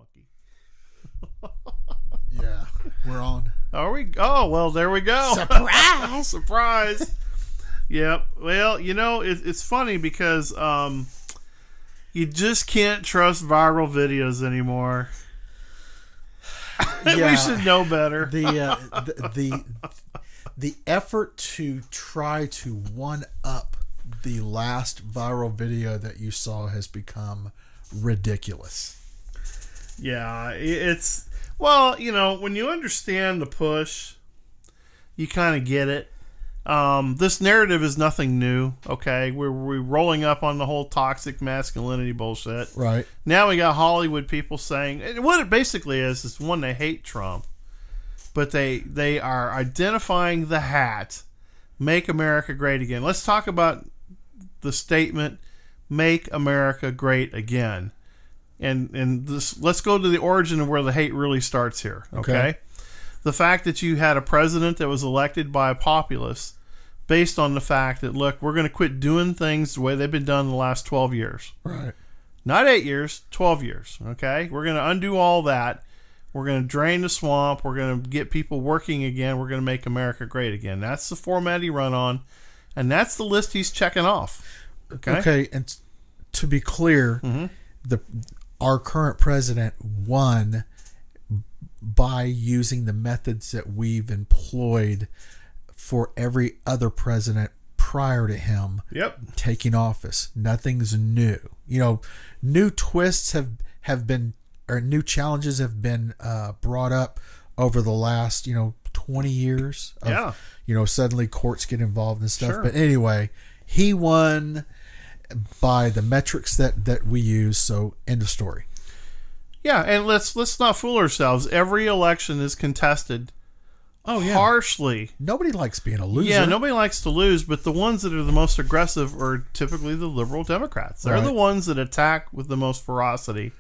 monkey. Yeah, we're on. Are we? Oh, well, there we go. Surprise! Surprise! Yep. Well, you know, it's funny because you just can't trust viral videos anymore. Yeah. We should know better. The effort to try to one up the last viral video that you saw has become ridiculous. Yeah, it's... Well, you know, when you understand the push, you kind of get it. This narrative is nothing new, okay? We're rolling up on the whole toxic masculinity bullshit. Right. Now we got Hollywood people saying... What it basically is one, they hate Trump. But they are identifying the hat, Make America Great Again. Let's talk about the statement, Make America Great Again. And this, let's go to the origin of where the hate really starts here. Okay? The fact that you had a president that was elected by a populace based on the fact that, look, we're going to quit doing things the way they've been done in the last 12 years. Right. Not 8 years, 12 years. Okay? We're going to undo all that. We're going to drain the swamp. We're going to get people working again. We're going to make America great again. That's the format he run on. And that's the list he's checking off. Okay? And to be clear, our current president won by using the methods that we've employed for every other president prior to him taking office. Nothing's new. You know, new twists have been, or new challenges have been brought up over the last, 20 years. Suddenly courts get involved and stuff. Sure. But anyway, he won by the metrics that we use. So end of story. Yeah, and let's not fool ourselves. Every election is contested harshly. Nobody likes being a loser. Yeah, nobody likes to lose, but the ones that are the most aggressive are typically the liberal Democrats. They're the ones that attack with the most ferocity,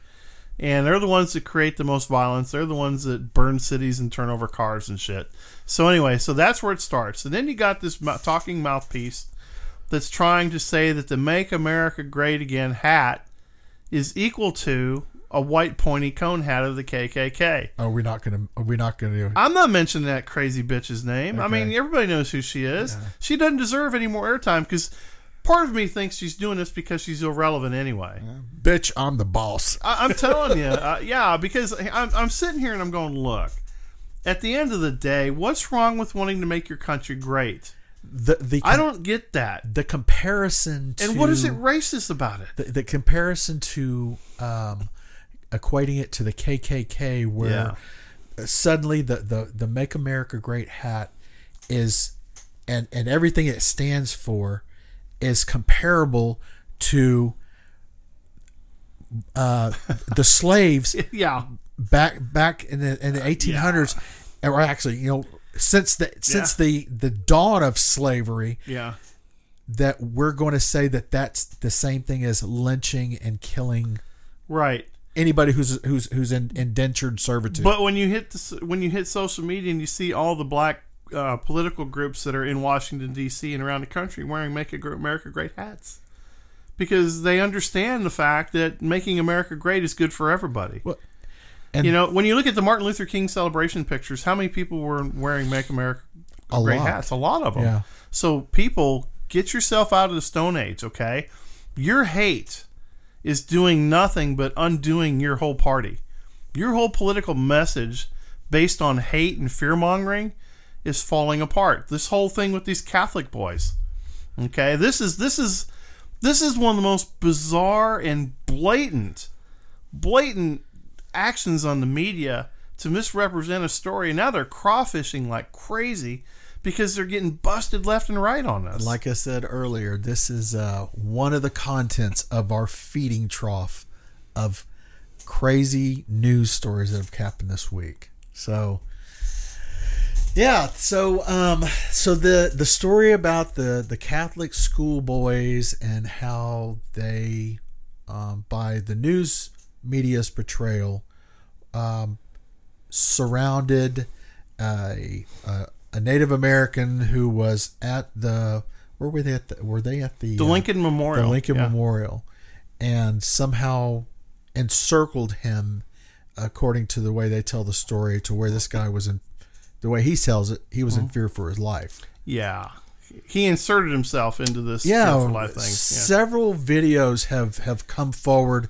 and they're the ones that create the most violence. They're the ones that burn cities and turn over cars and shit. So anyway, so that's where it starts. And then you got this talking mouthpiece that's trying to say that the Make America Great Again hat is equal to a white pointy cone hat of the KKK. We're not gonna. I'm not mentioning that crazy bitch's name. Okay. I mean, everybody knows who she is. Yeah. She doesn't deserve any more airtime because part of me thinks she's doing this because she's irrelevant anyway. Bitch, I'm the boss. I'm telling you, because I'm sitting here and I'm going, look, at the end of the day, what's wrong with wanting to make your country great? I don't get that. The comparison to... And what is it racist about it? The comparison to equating it to the KKK, where suddenly the Make America Great hat is, and everything it stands for is comparable to the slaves back in the 1800s, or actually, since the dawn of slavery, that we're going to say that's the same thing as lynching and killing anybody who's in indentured servitude. But when you hit social media and you see all the black political groups that are in Washington D.C. and around the country wearing Make America Great hats, because they understand the fact that making America great is good for everybody. Well, and when you look at the Martin Luther King celebration pictures, how many people were wearing Make America Great hats? A lot of them. Yeah. So people, get yourself out of the Stone Age, okay? Your hate is doing nothing but undoing your whole party. Your whole political message based on hate and fear-mongering is falling apart. This whole thing with these Catholic boys, okay? This is one of the most bizarre and blatant actions on the media to misrepresent a story. And now they're crawfishing like crazy because they're getting busted left and right on us. Like I said earlier, this is one of the contents of our feeding trough of crazy news stories that have happened this week. So, yeah. So the story about the Catholic schoolboys and how they, by the news media's portrayal, surrounded a Native American who was at where were they at? Were they at the Lincoln Memorial? The Lincoln Memorial, and somehow encircled him according to the way they tell the story, to where this guy was in, the way he tells it, he was in fear for his life. Yeah. He inserted himself into this fear for life thing. Several videos have come forward,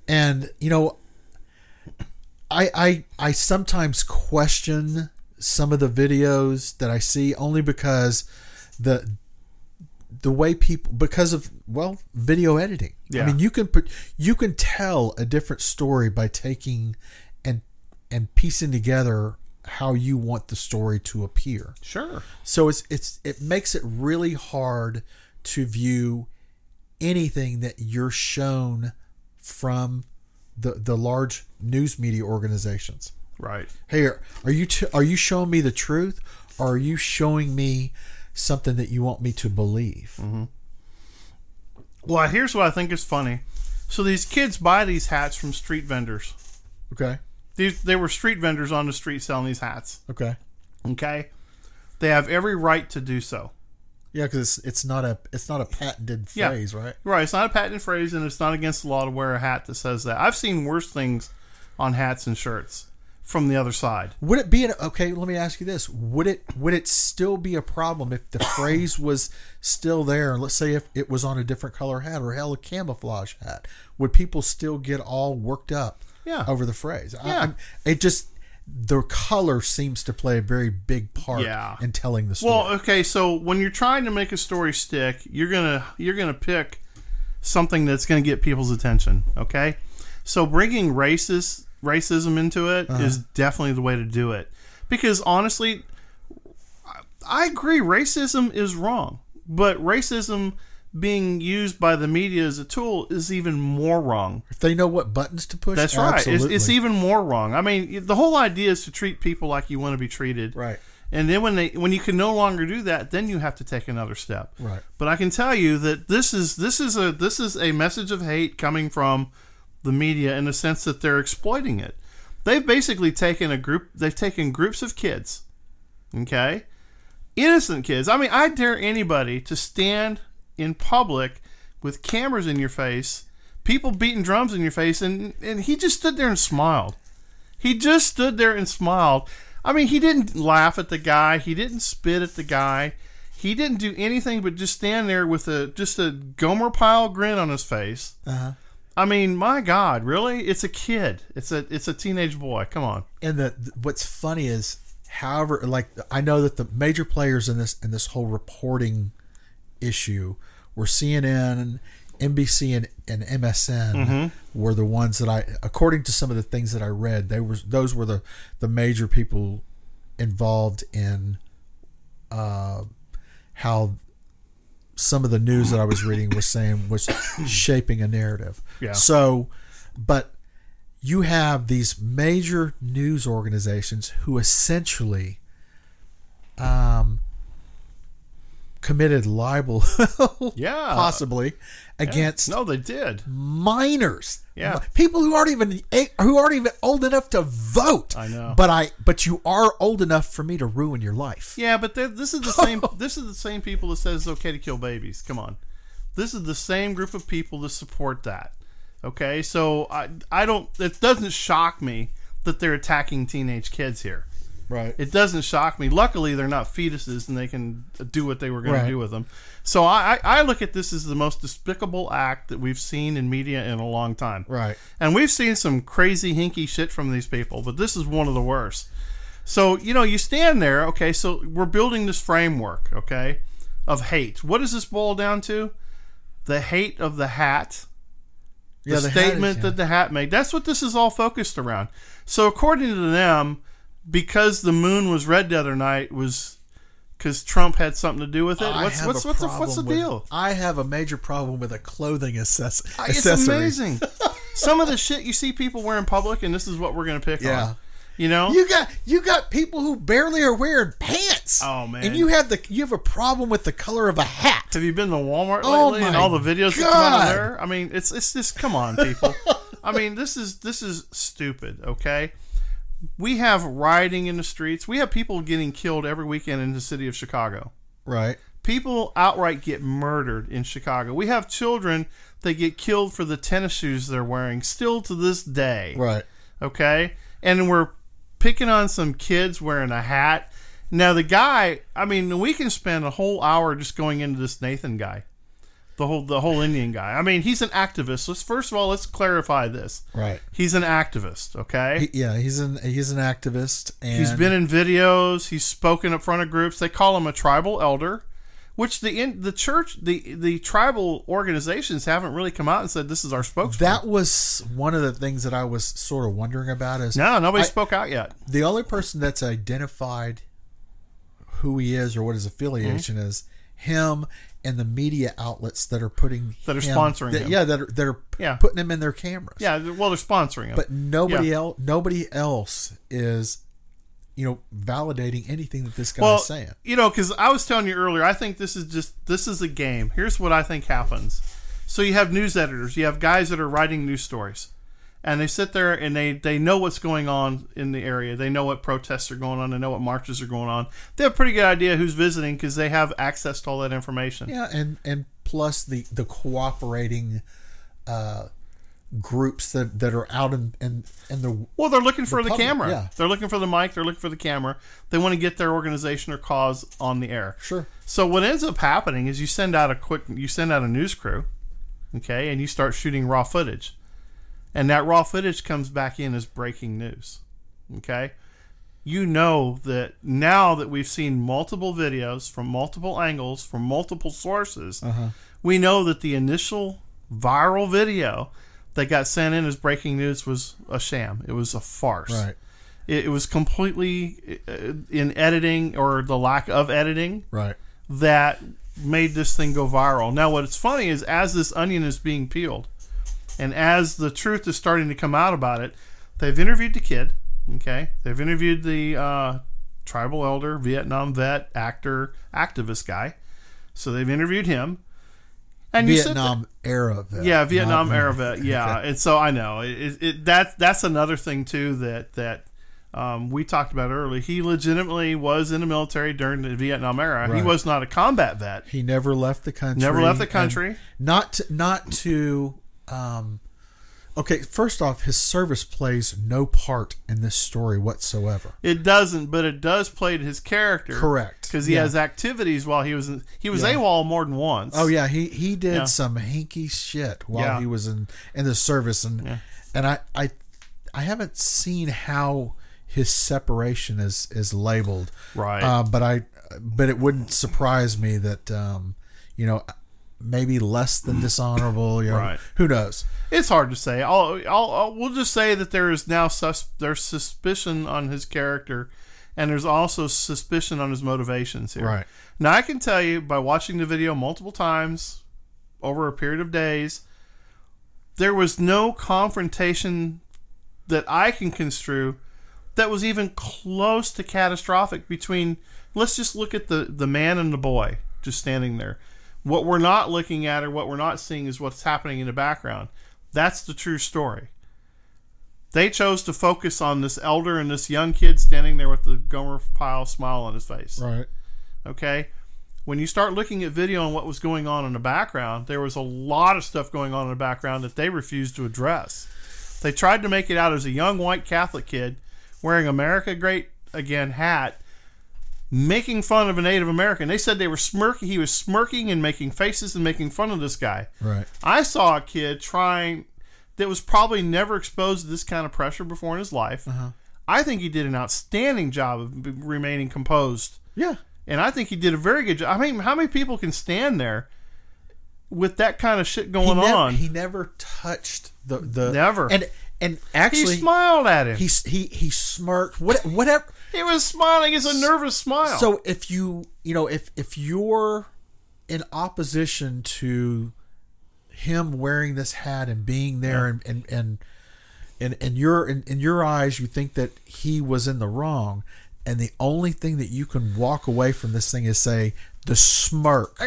and I sometimes question some of the videos that I see, only because the way people, because of video editing. Yeah. I mean, you can tell a different story by taking and piecing together how you want the story to appear. Sure. So it makes it really hard to view anything that you're shown from the large news media organizations. Right. Hey, are you showing me the truth, or are you showing me something that you want me to believe? Mm-hmm. Well, here's what I think is funny. So these kids buy these hats from street vendors. Okay. They were street vendors on the street selling these hats. Okay. Okay. They have every right to do so. Yeah, because it's not a patented phrase, right? Right. It's not a patented phrase, and it's not against the law to wear a hat that says that. I've seen worse things on hats and shirts from the other side. Would it be okay? Let me ask you this: Would it still be a problem if the phrase was still there? And let's say if it was on a different color hat, or hell, a camouflage hat, would people still get all worked up? Yeah. Over the phrase. Yeah. The color seems to play a very big part in telling the story. Well, okay, so when you're trying to make a story stick, you're gonna pick something that's gonna get people's attention. Okay, so bringing racism into it is definitely the way to do it, because honestly, I agree, racism is wrong, but racism being used by the media as a tool is even more wrong. If they know what buttons to push, that's right. It's even more wrong. I mean, the whole idea is to treat people like you want to be treated, right? And then when you can no longer do that, then you have to take another step, right? But I can tell you that this is a message of hate coming from the media, in the sense that they're exploiting it. They've basically taken groups of kids, okay, innocent kids. I mean, I dare anybody to stand in public with cameras in your face, people beating drums in your face, and he just stood there and smiled. He just stood there and smiled. I mean, he didn't laugh at the guy. He didn't spit at the guy. He didn't do anything but just stand there with just a Gomer Pyle grin on his face. Uh-huh. I mean, my God, really? It's a kid. It's a teenage boy. Come on. And what's funny is, however, like, I know that the major players in this whole reporting issue were CNN, NBC, and MSN were the ones that according to some of the things that I read, those were the major people involved in how some of the news that I was reading was shaping a narrative. Yeah. So, but you have these major news organizations who essentially committed libel, possibly, against they did minors, people who aren't even old enough to vote. I know, but you are old enough for me to ruin your life. Yeah, but this is the same. This is the same people that says it's okay to kill babies. Come on, this is the same group of people that support that. Okay, so I don't. It doesn't shock me that they're attacking teenage kids here. Right. It doesn't shock me. Luckily, they're not fetuses, and they can do what they were going to do with them. So I look at this as the most despicable act that we've seen in media in a long time. Right. And we've seen some crazy, hinky shit from these people, but this is one of the worst. So, you stand there, okay, so we're building this framework, okay, of hate. What does this boil down to? The hate of the hat. The statement that the hat made. That's what this is all focused around. So according to them, because the moon was red the other night was because Trump had something to do with it. What's the deal? I have a major problem with a clothing accessory. It's amazing. Some of the shit you see people wear in public, and this is what we're going to pick on. You got people who barely are wearing pants. Oh man! And you have a problem with the color of a hat. Have you been to Walmart lately and all the videos that come out of there? I mean, it's just, come on, people. I mean, this is stupid. Okay. We have rioting in the streets. We have people getting killed every weekend in the city of Chicago. Right. People outright get murdered in Chicago. We have children that get killed for the tennis shoes they're wearing still to this day. Right. Okay? And we're picking on some kids wearing a hat. Now, the guy, I mean, we can spend a whole hour just going into this Nathan guy. The whole Indian guy. I mean, he's an activist. Let's clarify this. Right. He's an activist, okay? He's an activist. And he's been in videos. He's spoken up front of groups. They call him a tribal elder, which the church, the tribal organizations haven't really come out and said this is our spokesman. That was one of the things that I was sort of wondering about. Is nobody spoke out yet. The only person that's identified who he is or what his affiliation is, him and the media outlets that are sponsoring him. Yeah, that are putting him in their cameras. Yeah, well, they're sponsoring him. But nobody else is, validating anything that this guy is saying. Because I was telling you earlier, I think this is a game. Here's what I think happens. So you have news editors, you have guys that are writing news stories, and they sit there and they know what's going on in the area. They know what protests are going on. They know what marches are going on. They have a pretty good idea who's visiting because they have access to all that information. Yeah, and plus the cooperating groups that are out in the... Well, they're looking for the camera. Yeah. They're looking for the mic. They're looking for the camera. They want to get their organization or cause on the air. Sure. So what ends up happening is you send out a news crew, okay, and you start shooting raw footage. And that raw footage comes back in as breaking news. Okay? You know that now that we've seen multiple videos from multiple angles, from multiple sources, we know that the initial viral video that got sent in as breaking news was a sham. It was a farce. Right. It was completely in editing or the lack of editing that made this thing go viral. Now, what's funny is as this onion is being peeled, and as the truth is starting to come out about it, they've interviewed the kid, okay? They've interviewed the tribal elder, Vietnam vet, actor, activist guy. So they've interviewed him. And Vietnam era vet. Yeah, Vietnam era vet, yeah. Okay. And so I know, that's another thing, too, that we talked about earlier. He legitimately was in the military during the Vietnam era. Right. He was not a combat vet. He never left the country. Never left the country. Not to okay, first off, his service plays no part in this story whatsoever. It doesn't, but it does play to his character. Correct. Because he has activities while he was AWOL more than once. Oh yeah, he did some hinky shit while he was in the service, and I haven't seen how his separation is labeled. Right. But it wouldn't surprise me that maybe less than dishonorable. Right. Who knows? It's hard to say. We'll just say that there is now there's suspicion on his character, and there's also suspicion on his motivations here. Right. Now, I can tell you by watching the video multiple times over a period of days, there was no confrontation that I can construe that was even close to catastrophic between. Let's just look at the man and the boy just standing there. What we're not looking at or what we're not seeing is what's happening in the background. That's the true story. They chose to focus on this elder and this young kid standing there with the Gomer Pyle smile on his face. Right. Okay? When you start looking at video and what was going on in the background, there was a lot of stuff going on in the background that they refused to address. They tried to make it out as a young white Catholic kid wearing America Great Again hat, making fun of a Native American. They said they were smirking. He was smirking and making faces and making fun of this guy. Right. I saw a kid that was probably never exposed to this kind of pressure before in his life. I think he did an outstanding job of remaining composed. Yeah. And I think he did a very good job. I mean, how many people can stand there with that kind of shit going on? He never touched the never. And actually, he smiled at him. He smirked. Whatever. He was smiling. It's a nervous smile. So if if you're in opposition to him wearing this hat and being there, and in your eyes, you think that he was in the wrong, and the only thing that you can walk away from this thing is say the smirk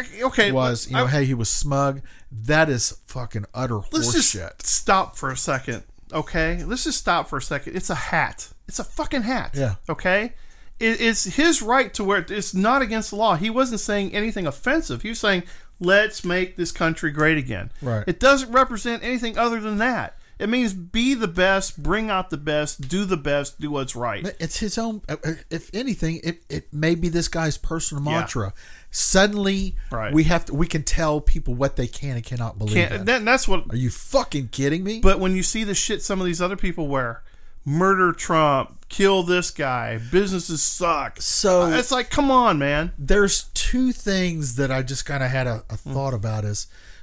was hey, he was smug. That is fucking utter horseshit. Let's just stop for a second. Okay, let's just stop for a second. It's a hat. It's a fucking hat. Yeah. Okay? It's his right to wear it. It's not against the law. He wasn't saying anything offensive. He was saying, let's make this country great again. Right. It doesn't represent anything other than that. It means be the best, bring out the best, do the best, do what's right. It's his own. If anything, it may be this guy's personal mantra. Suddenly, we can tell people what they can and cannot believe. That's what. Are you fucking kidding me? But when you see the shit some of these other people wear, murder Trump, kill this guy, businesses suck. So it's like, come on, man. There's two things that I just kind of had a thought about.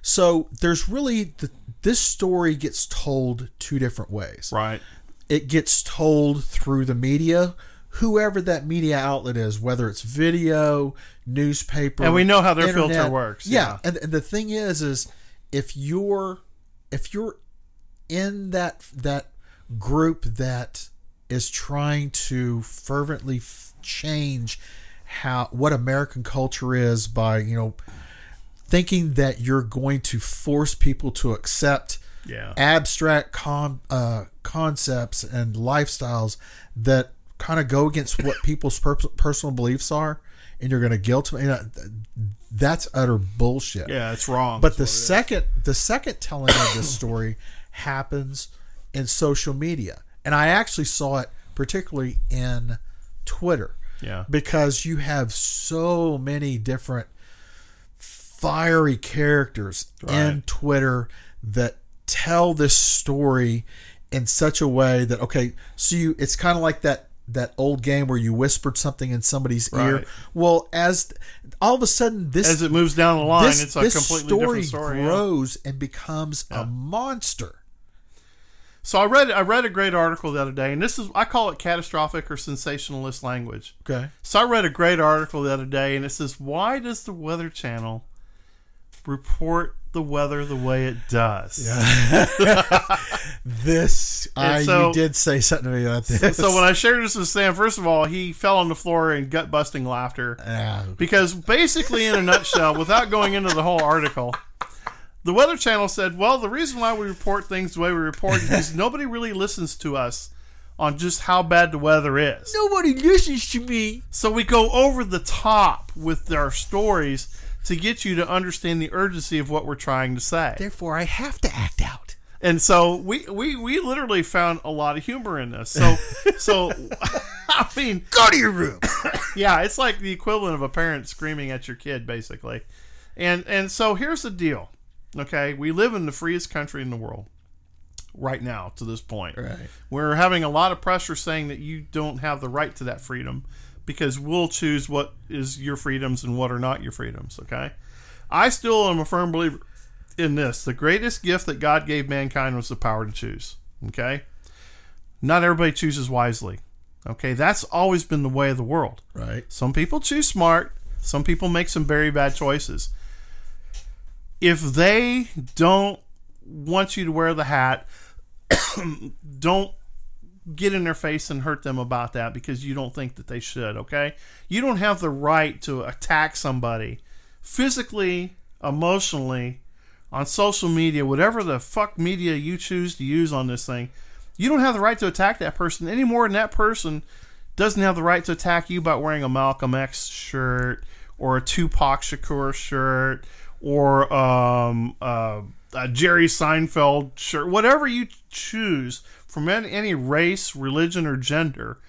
So there's really this story gets told two different ways. Right. It gets told through the media, whoever that media outlet is, whether it's video, newspaper, and we know how their internet. filter works. Yeah. And the thing is if you're in that group that is trying to fervently change what American culture is by, thinking that you're going to force people to accept abstract concepts and lifestyles that kind of go against what people's personal beliefs are, and you're going to guilt them. That's utter bullshit. Yeah, it's wrong. But the second telling of this story happens in social media, and I actually saw it particularly in Twitter. Yeah, because you have so many different fiery characters in Twitter that tell this story in such a way that it's kind of like that old game where you whispered something in somebody's ear. Well, as all of a sudden as it moves down the line, it's a completely different story. Grows and becomes a monster. So I read a great article the other day, and I call it catastrophic or sensationalist language. Okay. So I read a great article the other day, and it says, why does the Weather Channel report the weather the way it does? Yeah. You did say something to me about this. So when I shared this with Sam, first of all, he fell on the floor in gut-busting laughter. Because basically, in a nutshell, without going into the whole article, the Weather Channel said, well, the reason why we report things the way we report is because nobody really listens to us on just how bad the weather is. Nobody listens to me. So we go over the top with our stories to get you to understand the urgency of what we're trying to say. Therefore, I have to act out. And so we literally found a lot of humor in this. So I mean, go to your room. Yeah, it's like the equivalent of a parent screaming at your kid, basically. And so here's the deal. Okay, we live in the freest country in the world right now to this point. Right. We're having a lot of pressure saying that you don't have the right to that freedom because we'll choose what is your freedoms and what are not your freedoms, okay? I still am a firm believer in this. The greatest gift that God gave mankind was the power to choose, okay? Not everybody chooses wisely, okay? That's always been the way of the world. Right. Some people choose smart. Some people make some very bad choices. If they don't want you to wear the hat, don't get in their face and hurt them about that because you don't think that they should, okay? You don't have the right to attack somebody physically, emotionally, on social media, whatever the fuck media you choose to use on this thing. You don't have the right to attack that person any more than that person doesn't have the right to attack you by wearing a Malcolm X shirt or a Tupac Shakur shirt or a Jerry Seinfeld shirt, whatever you choose from any race, religion, or gender.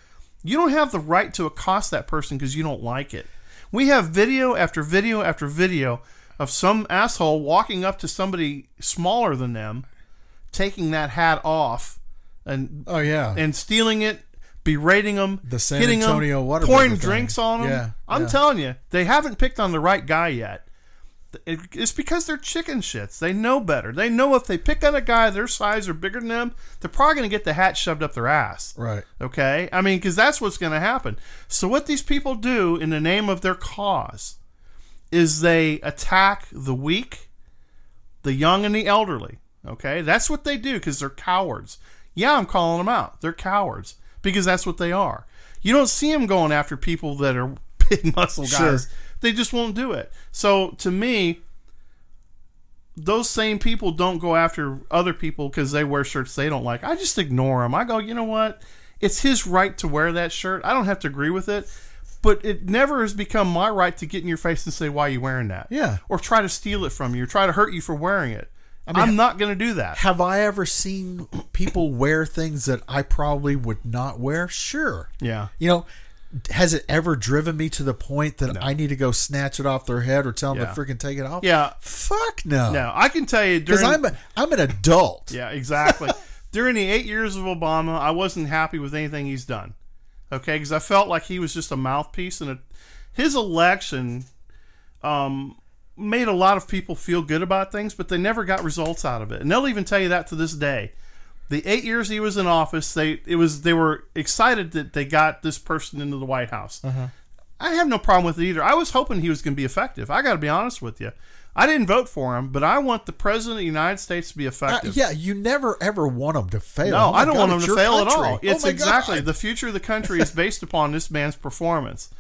You don't have the right to accost that person because you don't like it. We have video after video after video of some asshole walking up to somebody smaller than them, taking that hat off, and and stealing it, berating them, the San hitting Antonio them, water pouring drinks on them. Yeah, I'm telling you, they haven't picked on the right guy yet. It's because they're chicken shits. They know better. They know if they pick on a guy their size or bigger than them, they're probably going to get the hat shoved up their ass. Right. Okay? I mean, because that's what's going to happen. So what these people do in the name of their cause is they attack the weak, the young, and the elderly. Okay? That's what they do because they're cowards. Yeah, I'm calling them out. They're cowards because that's what they are. You don't see them going after people that are big muscle guys. Sure. They just won't do it. So to me, those same people don't go after other people because they wear shirts they don't like. I just ignore them. I go, you know what? It's his right to wear that shirt. I don't have to agree with it. But it never has become my right to get in your face and say, why are you wearing that? Yeah. Or try to steal it from you or try to hurt you for wearing it. I'm not going to do that. Have I ever seen people wear things that I probably would not wear? Sure. Yeah. Has it ever driven me to the point that I need to go snatch it off their head or tell them to freaking take it off? Yeah. Fuck no. No, I can tell you because I'm an adult. Yeah, exactly. During the 8 years of Obama, I wasn't happy with anything he's done. Okay, because I felt like he was just a mouthpiece, and his election made a lot of people feel good about things, but they never got results out of it. And they'll even tell you that to this day. The 8 years he was in office, they were excited that they got this person into the White House. I have no problem with it either. I was hoping he was going to be effective. I got to be honest with you. I didn't vote for him, but I want the president of the United States to be effective. Yeah, you never ever want him to fail. No, I don't want him to fail at all. It's exactly the future of the country is based upon this man's performance.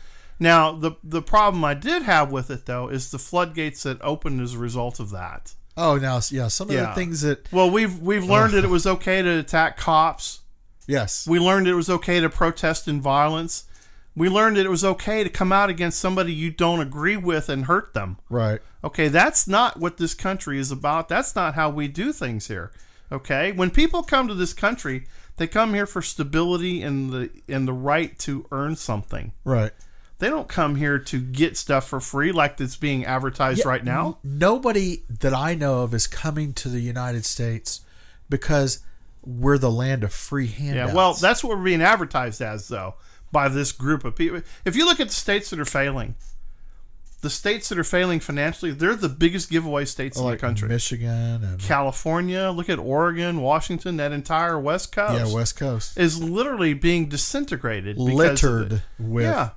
Now, the problem I did have with it, though, is the floodgates that opened as a result of that. Oh, now, yeah, some of the things that... Well, we've learned that it was okay to attack cops. Yes. We learned it was okay to protest in violence. We learned that it was okay to come out against somebody you don't agree with and hurt them. Right. Okay, that's not what this country is about. That's not how we do things here. Okay? When people come to this country, they come here for stability and the right to earn something. Right. They don't come here to get stuff for free like it's being advertised right now. Nobody that I know of is coming to the United States because we're the land of free handouts. Yeah, well, that's what we're being advertised as, though, by this group of people. If you look at the states that are failing, financially, they're the biggest giveaway states in the country. Michigan and California, look at Oregon, Washington, that entire West Coast. Yeah, West Coast. Is literally being disintegrated. Littered with...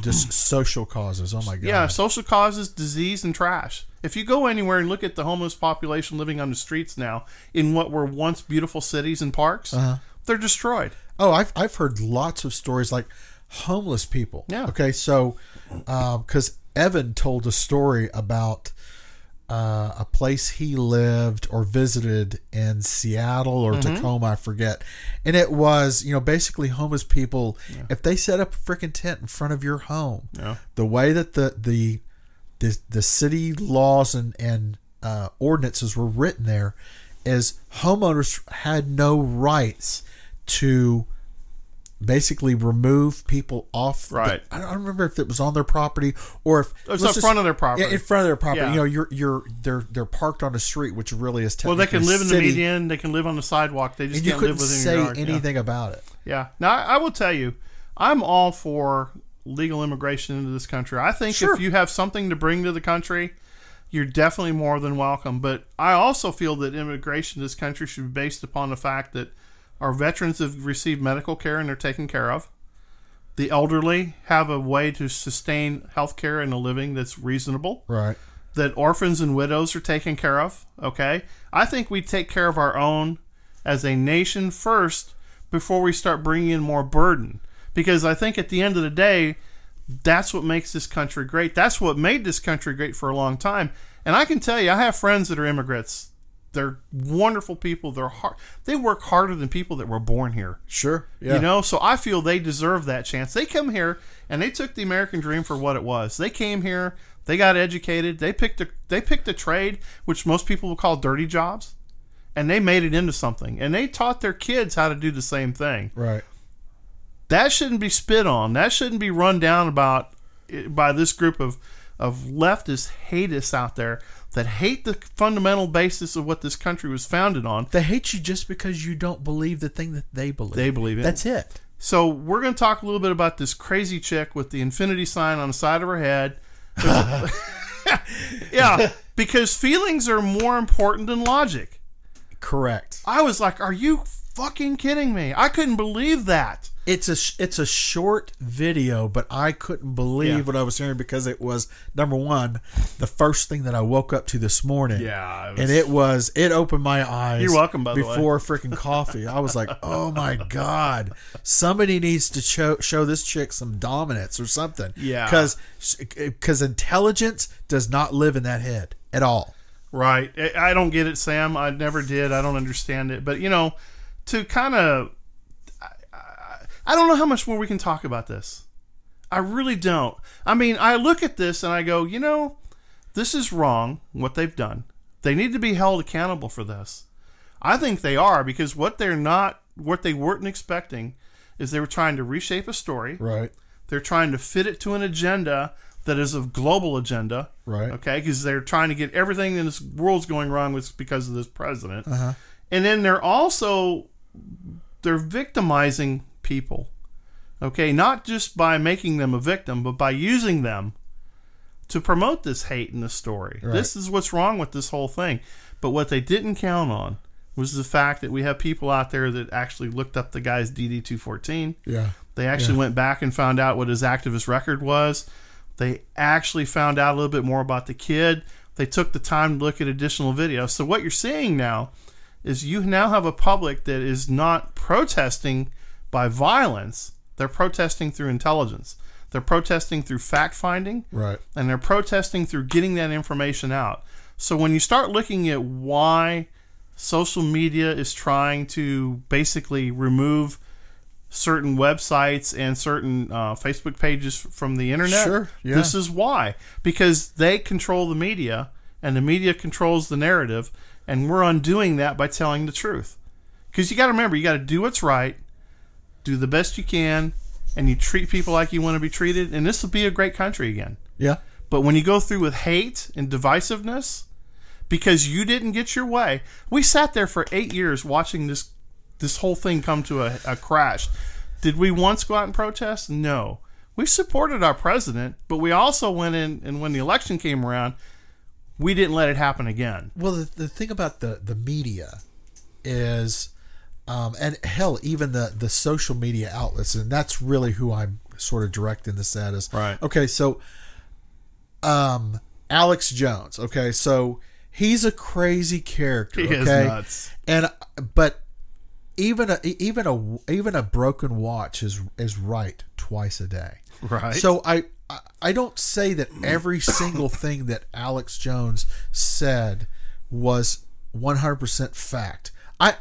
just social causes. Oh my God. Yeah, social causes, disease, and trash. If you go anywhere and look at the homeless population living on the streets now in what were once beautiful cities and parks, they're destroyed. Oh, I've heard lots of stories like homeless people. Yeah. Okay, so because Evan told a story about a place he lived or visited in Seattle or Tacoma, I forget. And it was, basically homeless people, if they set up a freaking tent in front of your home, the way that the city laws and ordinances were written there is homeowners had no rights to basically remove people off. Right. I don't remember if it was on their property or if it was in front of their property. Yeah, in front of their property. Yeah. They're parked on the street, which really is technically well, they can live in city. the median. They can live on the sidewalk. They just can't live within your yard. You couldn't say anything about it. Yeah. Now, I will tell you, I'm all for legal immigration into this country. I think if you have something to bring to the country, you're definitely more than welcome. But I also feel that immigration to this country should be based upon the fact that our veterans have received medical care and they're taken care of. The elderly have a way to sustain health care and a living that's reasonable. Right. That orphans and widows are taken care of. Okay. I think we take care of our own as a nation first before we start bringing in more burden. Because I think at the end of the day, that's what makes this country great. That's what made this country great for a long time. And I can tell you, I have friends that are immigrants. They're wonderful people. They work harder than people that were born here. Sure. Yeah. So I feel they deserve that chance. They come here and they took the American dream for what it was. They came here, they got educated, they picked a trade, which most people will call dirty jobs, and they made it into something. And they taught their kids how to do the same thing. Right. That shouldn't be spit on. That shouldn't be run down by this group of leftist hatists out there that hate the fundamental basis of what this country was founded on. They hate you just because you don't believe the thing that they believe. They believe in. That's it. So we're going to talk a little bit about this crazy chick with the infinity sign on the side of her head. Yeah, because feelings are more important than logic. Correct. I was like, are you fucking kidding me? I couldn't believe that. It's a short video, but I couldn't believe what I was hearing because it was, number one, the first thing that I woke up to this morning. Yeah. It opened my eyes. You're welcome, by the way. Before freaking coffee. I was like, oh my God. Somebody needs to show this chick some dominance or something. Yeah. Because intelligence does not live in that head at all. Right. I don't get it, Sam. I never did. I don't understand it. But, to kind of... I don't know how much more we can talk about this. I really don't. I mean, I look at this and I go, this is wrong, what they've done. They need to be held accountable for this. I think they are, because what they weren't expecting is they were trying to reshape a story. Right. They're trying to fit it to an agenda that is a global agenda. Right. Okay, because they're trying to get everything in this world's going wrong with because of this president. Uh-huh. And then they're victimizing people. Okay, not just by making them a victim, but by using them to promote this hate in the story. Right. This is what's wrong with this whole thing. But what they didn't count on was the fact that we have people out there that actually looked up the guy's DD-214. Yeah. They actually went back and found out what his activist record was. They actually found out a little bit more about the kid. They took the time to look at additional videos. So what you're seeing now is you now have a public that is not protesting by violence. They're protesting through intelligence. They're protesting through fact-finding. Right. And they're protesting through getting that information out. So when you start looking at why social media is trying to basically remove certain websites and certain Facebook pages from the internet, sure, yeah. This is why. Because they control the media, and the media controls the narrative, and we're undoing that by telling the truth. Because you got to remember, you got to do what's right, do the best you can, and you treat people like you want to be treated, and this will be a great country again. Yeah. But when you go through with hate and divisiveness, because you didn't get your way, we sat there for 8 years watching this whole thing come to a crash. Did we once go out and protest? No. We supported our president, but we also went in, and when the election came around, we didn't let it happen again. Well, the thing about the media is, and hell, even the social media outlets, and that's really who I'm sort of directing this at is, right. Okay, so Alex Jones, okay, so he's a crazy character. He is nuts. But even a broken watch is right twice a day. Right. So I don't say that every single thing that Alex Jones said was 100% fact. I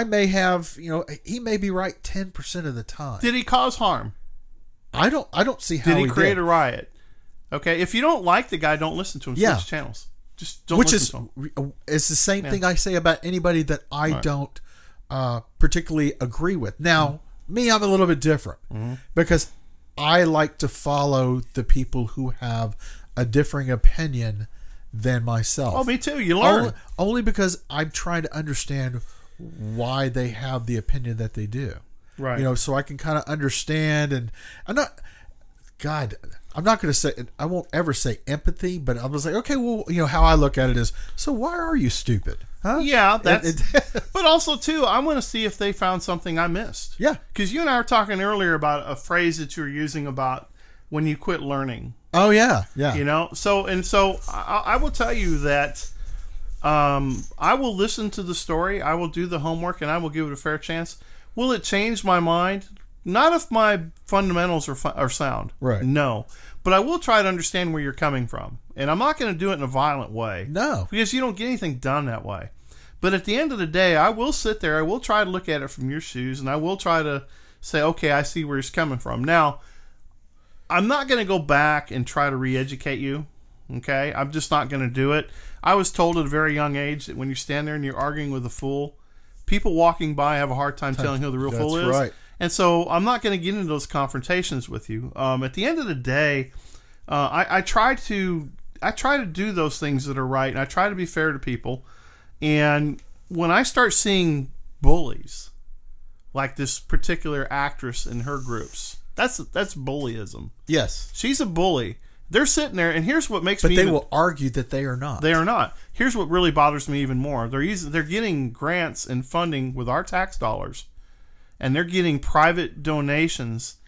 may have, he may be right 10% of the time. Did he cause harm? I don't see how he create a riot. Okay, if you don't like the guy, don't listen to him. Yeah. Switch channels. Just don't listen to him. It's the same thing I say about anybody that I don't particularly agree with. Now, me, I'm a little bit different because I like to follow the people who have a differing opinion than myself. Oh, me too. You learn. Only because I'm trying to understand why they have the opinion that they do. Right. So I can kind of understand, and I'm not going to say, I won't ever say empathy, but I was like, okay, well, how I look at it is, so why are you stupid? Huh? Yeah, but also too, I want to see if they found something I missed. Yeah. Because you and I were talking earlier about a phrase that you were using about when you quit learning. Oh yeah. Yeah. So I will tell you that I will listen to the story, I will do the homework, and I will give it a fair chance. Will it change my mind? Not if my fundamentals are sound. Right. No. But I will try to understand where you're coming from. And I'm not going to do it in a violent way. No. Because you don't get anything done that way. But at the end of the day, I will sit there. I will try to look at it from your shoes. And I will try to say, okay, I see where he's coming from. Now, I'm not going to go back and try to re-educate you. Okay? I'm just not going to do it. I was told at a very young age that when you stand there and you're arguing with a fool, people walking by have a hard time telling who the real fool is. That's right. And so I'm not going to get into those confrontations with you. At the end of the day, I try to do those things that are right, and I try to be fair to people. And when I start seeing bullies, like this particular actress in her groups, that's bullyism. Yes, she's a bully. They're sitting there, and here's what makes me. But they will argue that they are not. They are not. Here's what really bothers me even more. They're getting grants and funding with our tax dollars. And they're getting private donations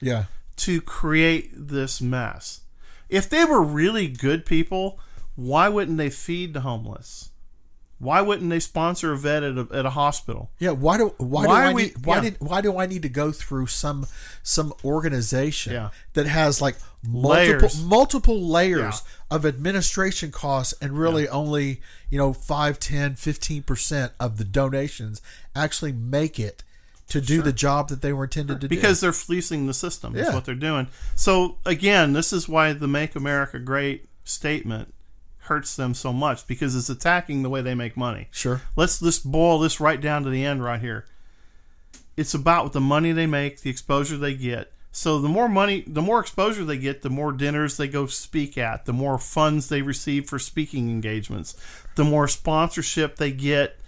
to create this mess. If they were really good people, why wouldn't they feed the homeless? Why wouldn't they sponsor a vet at a hospital? Yeah, why do I need to go through some organization that has like multiple layers of administration costs, and really only 5, 10, 15% of the donations actually make it to do the job that they were intended to do. Because they're fleecing the system is what they're doing. So, again, this is why the Make America Great statement hurts them so much because it's attacking the way they make money. Sure. Let's just boil this right down to the end right here. It's about the money they make, the exposure they get. So the more money, the more exposure they get, the more dinners they go speak at, the more funds they receive for speaking engagements, the more sponsorship they get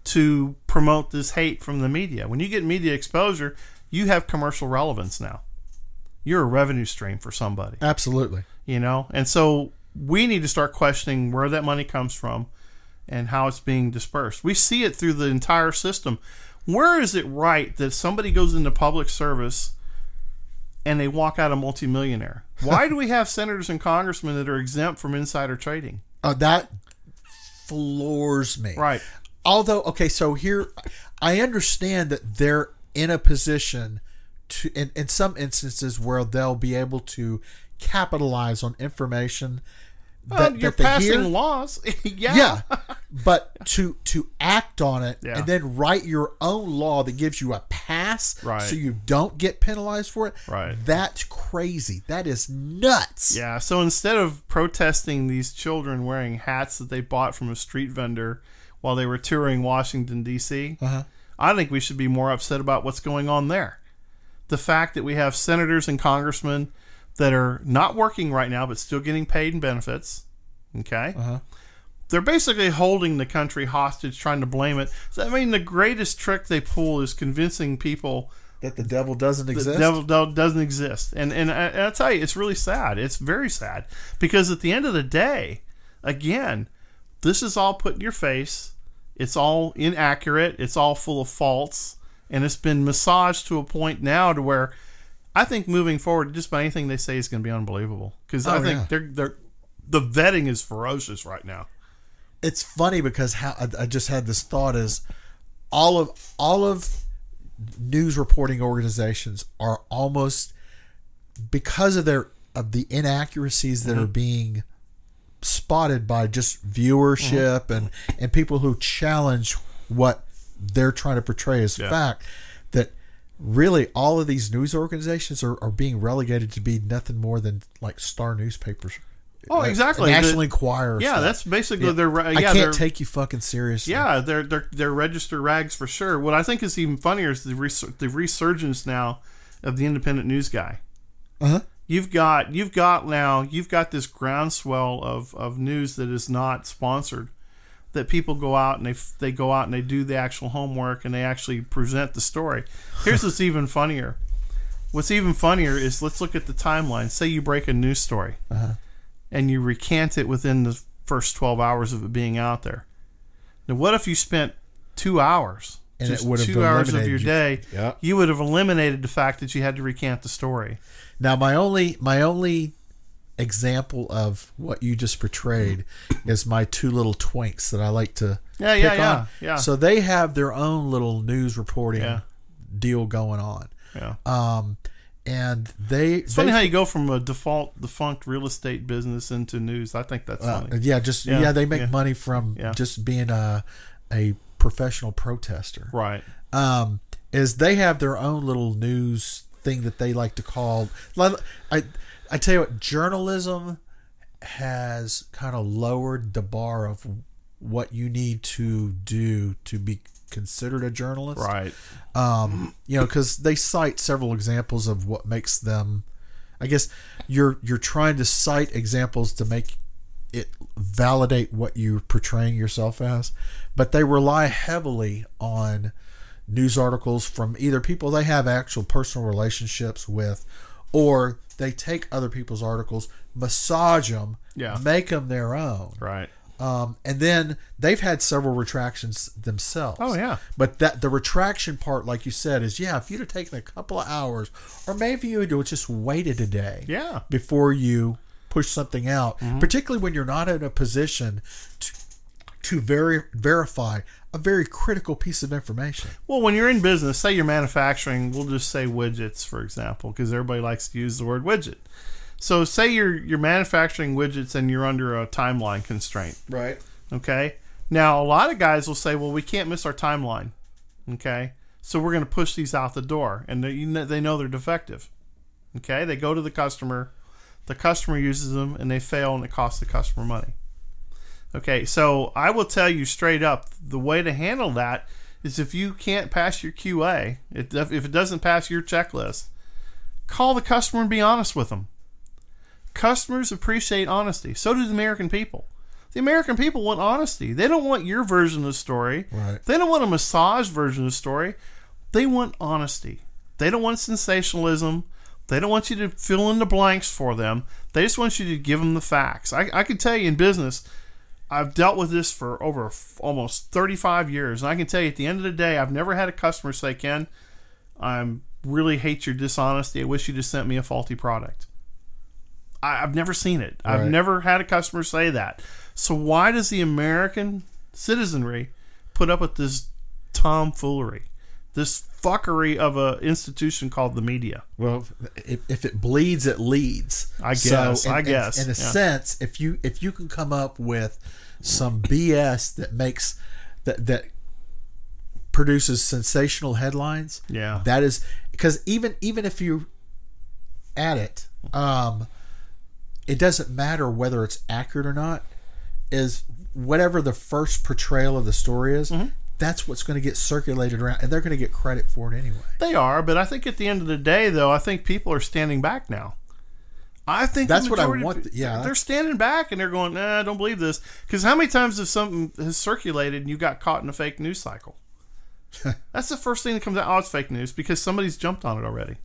to promote this hate from the media. When you get media exposure, you have commercial relevance now. You're a revenue stream for somebody. Absolutely. You know, and so we need to start questioning where that money comes from and how it's being dispersed. We see it through the entire system. Where is it right that somebody goes into public service and they walk out a multimillionaire? Why do we have senators and congressmen that are exempt from insider trading? That floors me. Right. Although, okay, so here, I understand that they're in a position to, in some instances, where they'll be able to capitalize on information that you're they passing hear. laws. Yeah, but to act on it Yeah. and then write your own law that gives you a pass, Right. so you don't get penalized for it. Right. That's crazy. That is nuts. Yeah, so instead of protesting these children wearing hats that they bought from a street vendor while they were touring Washington, D.C., I think we should be more upset about what's going on there. The fact that we have senators and congressmen that are not working right now but still getting paid in benefits, okay? They're basically holding the country hostage, trying to blame it. So, I mean, the greatest trick they pull is convincing people That the devil doesn't exist. the devil doesn't exist. And I'll tell you, it's really sad. It's very sad. Because at the end of the day, again, this is all put in your face. It's all inaccurate. It's all full of faults. And it's been massaged to a point now to where I think moving forward, just about anything they say is going to be unbelievable. Because I think the vetting is ferocious right now. It's funny because how I just had this thought is all of news reporting organizations are almost, because of the inaccuracies that are being spotted by just viewership and people who challenge what they're trying to portray as fact, that really all of these news organizations are being relegated to be nothing more than like star newspapers. Oh, exactly. National Enquirer. Yeah, stuff. that's basically their. I can't take you fucking seriously. Yeah, they're registered rags for sure. What I think is even funnier is the resurgence now of the independent news guy. You've got this groundswell of news that is not sponsored, that people go out and they go out and they do the actual homework and they actually present the story. Here's what's even funnier. What's even funnier is, let's look at the timeline. Say you break a news story. And you recant it within the first 12 hours of it being out there. Now, what if you spent 2 hours, and just it would have 2 hours of your eliminated day, Yeah. you would have eliminated the fact that you had to recant the story. Now, my only example of what you just portrayed is my two little twinks that I like to pick on. Yeah. So they have their own little news reporting deal going on. Yeah. And it's funny how you go from a defunct real estate business into news. I think that's funny. They make money from just being a professional protester. Right. Is they have their own little news thing that they like to call. I tell you what, journalism has kind of lowered the bar of what you need to do to be considered a journalist, right? Because they cite several examples of what makes them. I guess you're trying to cite examples to make it validate what you're portraying yourself as, but they rely heavily on news articles from either people they have actual personal relationships with, or they take other people's articles, massage them, make them their own, right? And then they've had several retractions themselves. Oh, yeah. But the retraction part, like you said, is, if you'd have taken a couple of hours, or maybe you would have just waited a day before you push something out, particularly when you're not in a position to verify a very critical piece of information. Well, when you're in business, say you're manufacturing, we'll just say widgets, for example, because everybody likes to use the word widget. So say you're manufacturing widgets and you're under a timeline constraint. Right. Okay. Now, a lot of guys will say, well, we can't miss our timeline. Okay. So we're going to push these out the door. And they know they're defective. Okay. They go to the customer uses them and they fail and it costs the customer money. Okay, so I will tell you straight up, the way to handle that is if you can't pass your QA, if it doesn't pass your checklist, call the customer and be honest with them. Customers appreciate honesty. So do the American people. The American people want honesty. They don't want your version of the story. Right. They don't want a massage version of the story. They want honesty. They don't want sensationalism. They don't want you to fill in the blanks for them. They just want you to give them the facts. I can tell you in business, I've dealt with this for over almost 35 years. And I can tell you at the end of the day, I've never had a customer say, Ken, I really hate your dishonesty. I wish you just sent me a faulty product. I've never seen it. I've never had a customer say that. So why does the American citizenry put up with this tomfoolery, this fuckery of an institution called the media? Well, if it bleeds, it leads. I guess. In a sense, if you can come up with some BS that makes that produces sensational headlines, that is because even if you add it, it doesn't matter whether it's accurate or not. Is whatever the first portrayal of the story is, that's what's going to get circulated around, and they're going to get credit for it anyway. They are, but I think at the end of the day, though, I think people are standing back now. I think that's what I want. They're standing back and they're going, "Nah, I don't believe this." Because how many times have something has circulated and you got caught in a fake news cycle? That's the first thing that comes out. Oh, it's fake news because somebody's jumped on it already.